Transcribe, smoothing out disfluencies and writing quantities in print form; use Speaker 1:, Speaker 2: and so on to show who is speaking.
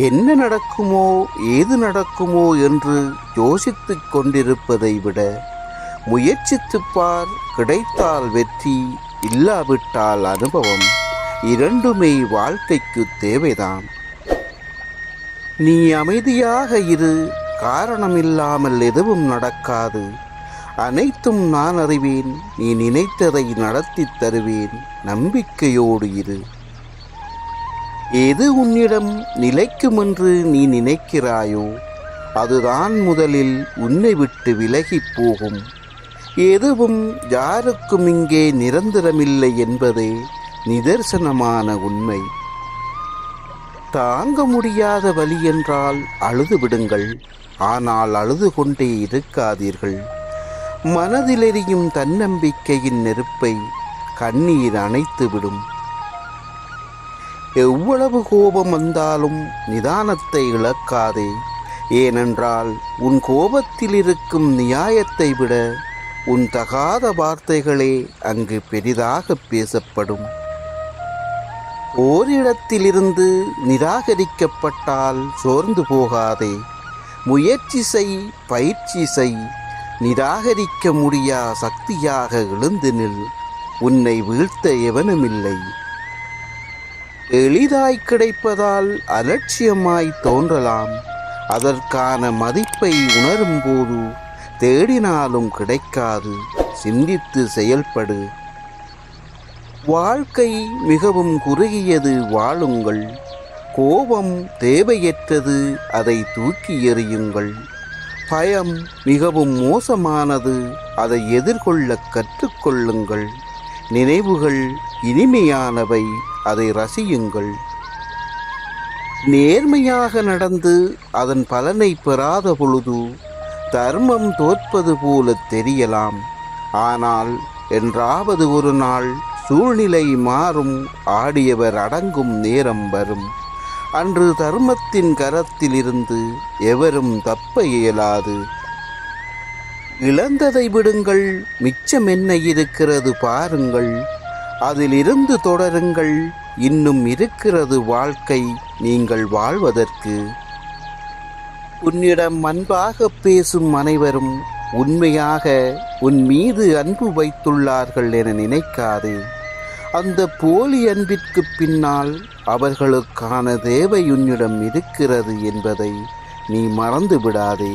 Speaker 1: என்ன நடக்குமோ ஏது நடக்குமோ என்று யோசித்துக் கொண்டிருப்பதை விட முயற்சித்துப் பார், கிடைத்தால் வெற்றி, இல்லாவிட்டால் அனுபவம். இரண்டுமே வாழ்க்கைக்கு தேவைதான். நீ அமைதியாக இரு, காரணமில்லாமல் எதுவும் நடக்காது. அனைத்தும் நான் அறிவேன், நீ நினைத்ததை நடத்தித் தருவேன், நம்பிக்கையோடு இரு. எது உன்னிடம் நிலைக்கும் என்று நீ நினைக்கிறாயோ அதுதான் முதலில் உன்னை விட்டு விலகிப் போகும். எதுவும் யாருக்கும் இங்கே நிரந்தரமில்லை என்பதே நிதர்சனமான உண்மை. தாங்க முடியாத வலி என்றால் அழுது விடுங்கள், ஆனால் அழுது கொண்டே இருக்காதீர்கள். மனதில் எரியும் தன்னம்பிக்கையின் நெருப்பை கண்ணீர் அணைத்துவிடும். எவ்வளவு கோபம் வந்தாலும் நிதானத்தை இழக்காதே. ஏனென்றால் உன் கோபத்தில் இருக்கும் நியாயத்தை விட உன் தகாத வார்த்தைகளே அங்கு பெரிதாக பேசப்படும். ஓரிடத்திலிருந்து நிராகரிக்கப்பட்டால் சோர்ந்து போகாதே. முயற்சி செய், பயிற்சி செய். நிராகரிக்க முடியா சக்தியாக எழுந்து நில். உன்னை வீழ்த்த எவனுமில்லை. எளிதாய் கிடைப்பதால் அலட்சியமாய் தோன்றலாம். அதற்கான மதிப்பை உணரும் போது தேடினாலும் கிடைக்காது. சிந்தித்து செயல்படு. வாழ்க்கை மிகவும் குறுகியது, வாழுங்கள். கோபம் தேவையற்றது, அதை தூக்கி எறியுங்கள். பயம் மிகவும் மோசமானது, அதை எதிர்கொள்ள கற்றுக்கொள்ளுங்கள். நினைவுகள் இனிமையானவை, அதை ரசியுங்கள். நேர்மையாக நடந்து அதன் பலனை பெறாத பொழுது தர்மம் தோற்பது போல தெரியலாம். ஆனால் என்றாவது ஒரு நாள் சூழ்நிலை மாறும், ஆடியவர் அடங்கும் நேரம் வரும். அன்று தர்மத்தின் கரத்திலிருந்து எவரும் தப்ப இயலாது. இழந்ததை விடுங்கள், மிச்சம் என்ன இருக்கிறது பாருங்கள். அதிலிருந்து தொடருங்கள். இன்னும் இருக்கிறது வாழ்க்கை நீங்கள் வாழ்வதற்கு. உன்னிடம் அன்பாக பேசும் அனைவரும் உண்மையாக உன் மீது அன்பு வைத்துள்ளார்கள் என நினைக்காதே. அந்த போலி அன்பிற்கு பின்னால் அவர்களுக்கான தேவை உன்னிடம் இருக்கிறது என்பதை நீ மறந்து விடாதே.